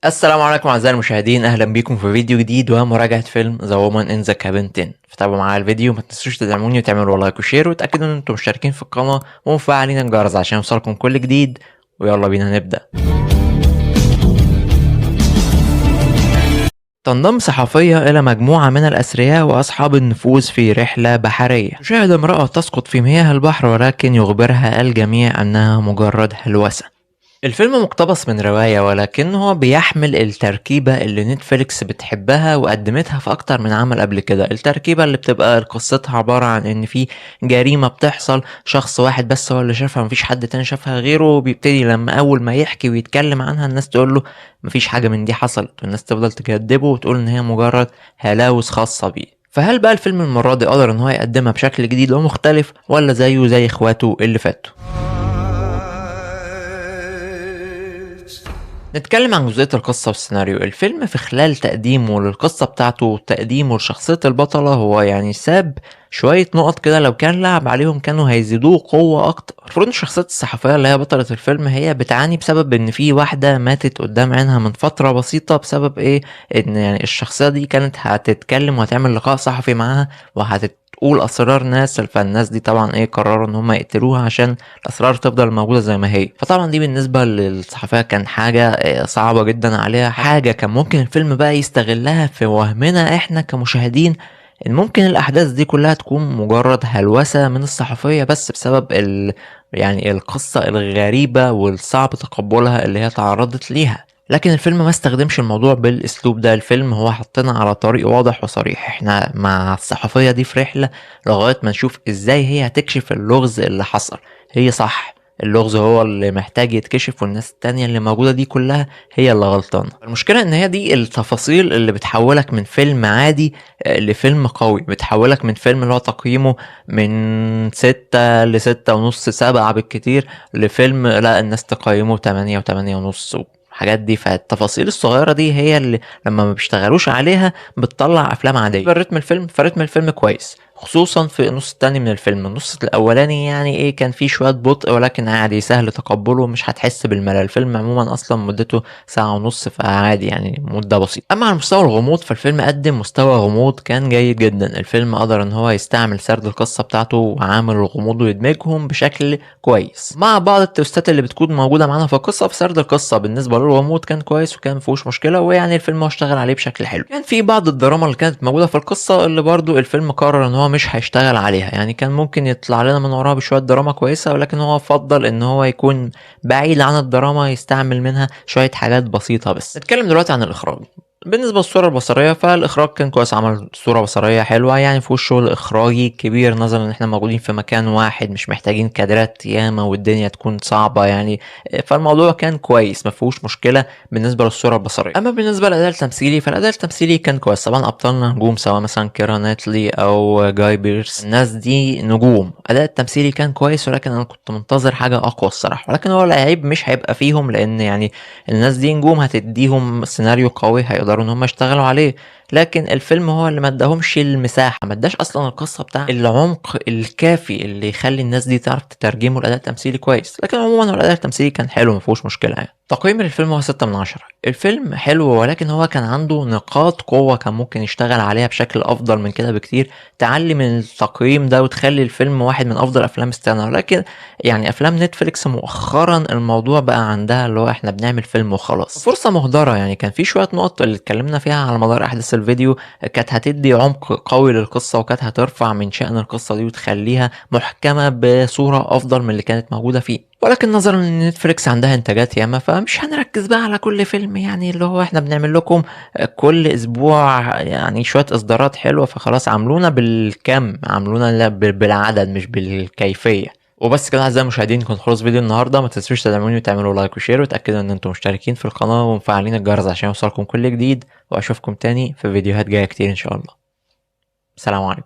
السلام عليكم اعزائي المشاهدين، اهلا بيكم في فيديو جديد ومراجعه فيلم ذا وومن ان ذا كابين 10. فتابعوا معايا الفيديو، ما تنسوش تدعموني وتعملوا لايك وشير وتاكدوا ان انتم مشتركين في القناه ومفعلين الجرس عشان يوصلكم كل جديد. ويلا بينا نبدا. تنضم صحفية إلى مجموعة من الأثرياء وأصحاب النفوذ في رحلة بحرية. تشاهد امرأة تسقط في مياه البحر، ولكن يخبرها الجميع أنها مجرد هلوسة. الفيلم مقتبس من رواية، ولكنه بيحمل التركيبة اللي نتفليكس بتحبها وقدمتها في أكتر من عمل قبل كده. التركيبة اللي بتبقى قصتها عبارة عن إن في جريمة بتحصل، شخص واحد بس هو اللي شافها، مفيش حد تاني شافها غيره، وبيبتدي لما أول ما يحكي ويتكلم عنها الناس تقوله مفيش حاجة من دي حصلت، والناس تفضل تكذبه وتقول إن هي مجرد هلاوس خاصة بيه. فهل بقى الفيلم المرة دي قدر إن هو يقدمها بشكل جديد ومختلف، ولا زيه زي إخواته اللي فاتوا؟ نتكلم عن جزئية القصة والسيناريو. الفيلم في خلال تقديمه للقصة بتاعته وتقديمه لشخصية البطلة هو يعني ساب شوية نقط كده، لو كان لعب عليهم كانوا هيزيدوه قوة أكتر. المفروض إن شخصية الصحفية اللي هي بطلة الفيلم هي بتعاني بسبب إن في واحدة ماتت قدام عينها من فترة بسيطة، بسبب إيه؟ إن يعني الشخصية دي كانت هتتكلم وهتعمل لقاء صحفي معاها وهتقول أسرار ناس، فالناس دي طبعا إيه قرروا إن هم يقتلوها عشان الأسرار تفضل موجودة زي ما هي. فطبعا دي بالنسبة للصحفية كان حاجة صعبة جدا عليها، حاجة كان ممكن الفيلم بقى يستغلها في وهمنا إحنا كمشاهدين إن ممكن الأحداث دي كلها تكون مجرد هلوسة من الصحفية بس بسبب يعني القصة الغريبة والصعب تقبلها اللي هي تعرضت ليها. لكن الفيلم ما استخدمش الموضوع بالاسلوب ده. الفيلم هو حطنا على طريق واضح وصريح، احنا مع الصحفية دي في رحلة لغاية ما نشوف ازاي هي هتكشف اللغز اللي حصل. هي صح، اللغز هو اللي محتاج يتكشف، والناس التانية اللي موجودة دي كلها هي اللي غلطانة. المشكلة ان هي دي التفاصيل اللي بتحولك من فيلم عادي لفيلم قوي، بتحولك من فيلم اللي هو تقييمه من 6 ل6.5 7 بالكتير، لفيلم لا الناس تقيمه 8 و8.5 حاجات دي. فالتفاصيل الصغيرة دي هي اللي لما ما بيشتغلوش عليها بتطلع افلام عادية. فرتم الفيلم كويس، خصوصا في النص التاني من الفيلم. النص الاولاني يعني ايه كان فيه شوية بطء، ولكن عادي سهل تقبله، مش هتحس بالملل. الفيلم عموما اصلا مدته 1.5 ساعة، فعادي يعني مدة بسيطة. اما على مستوى الغموض فالفيلم قدم مستوى غموض كان جيد جدا. الفيلم قدر ان هو يستعمل سرد القصة بتاعته وعامل الغموض ويدمجهم بشكل كويس مع بعض التوستات اللي بتكون موجودة معانا في القصة. في سرد القصة بالنسبة للغموض كان كويس وكان مفيهوش مشكلة، ويعني الفيلم هو اشتغل عليه بشكل حلو. كان في بعض الدراما اللي كانت موجودة في القصة اللي برضو الفيلم قرر ان هو مش هيشتغل عليها، يعني كان ممكن يطلع لنا من وراها بشوية دراما كويسة، ولكن هو فضل ان هو يكون بعيد عن الدراما، يستعمل منها شوية حاجات بسيطة. بس نتكلم دلوقتي عن الاخراج. بالنسبة للصورة البصرية فالإخراج كان كويس، عمل صورة بصرية حلوة، يعني مفيهوش شغل إخراجي كبير نظرا إن إحنا موجودين في مكان واحد، مش محتاجين كادرات ياما والدنيا تكون صعبة يعني. فالموضوع كان كويس مفيهوش مشكلة بالنسبة للصورة البصرية. أما بالنسبة للأداء التمثيلي فالأداء التمثيلي كان كويس. طبعا أبطالنا نجوم، سواء مثلا كيرا ناتلي أو جاي بيرس، الناس دي نجوم. أداء التمثيلي كان كويس، ولكن أنا كنت منتظر حاجة أقوى الصراحة. ولكن هو العيب مش هيبقى فيهم، لأن يعني الناس دي نجوم، هتديهم سيناريو قوي هيقدروا ان هم يشتغلوا عليه. لكن الفيلم هو اللي ما اداهمش المساحه، ما اداش اصلا القصه بتاع العمق الكافي اللي يخلي الناس دي تعرف تترجمه الاداء التمثيلي كويس. لكن عموما هو الاداء التمثيلي كان حلو ما فيهوش مشكله يعني. تقييم الفيلم هو 6/10. الفيلم حلو، ولكن هو كان عنده نقاط قوة كان ممكن يشتغل عليها بشكل أفضل من كده بكتير، تعلي من التقييم ده وتخلي الفيلم واحد من أفضل أفلام السنة. ولكن يعني أفلام نتفليكس مؤخرا الموضوع بقى عندها اللي هو إحنا بنعمل فيلم وخلاص، فرصة مهدرة. يعني كان في شوية نقط اللي اتكلمنا فيها على مدار أحداث الفيديو كانت هتدي عمق قوي للقصة، وكانت هترفع من شأن القصة دي وتخليها محكمة بصورة أفضل من اللي كانت موجودة فيه. ولكن نظرا ان نتفليكس عندها انتاجات ياما فمش هنركز بقى على كل فيلم، يعني اللي هو احنا بنعمل لكم كل اسبوع يعني شوية اصدارات حلوة، فخلاص عملونا بالكم، عملونا بالعدد مش بالكيفية. وبس كده اعزائي المشاهدين، كنت خلص فيديو النهارده. ما تنسوش تدعموني وتعملوا لايك وشير وتاكدوا ان انتم مشتركين في القناه ومفعلين الجرس عشان يوصلكم كل جديد. واشوفكم تاني في فيديوهات جايه كتير ان شاء الله. السلام عليكم.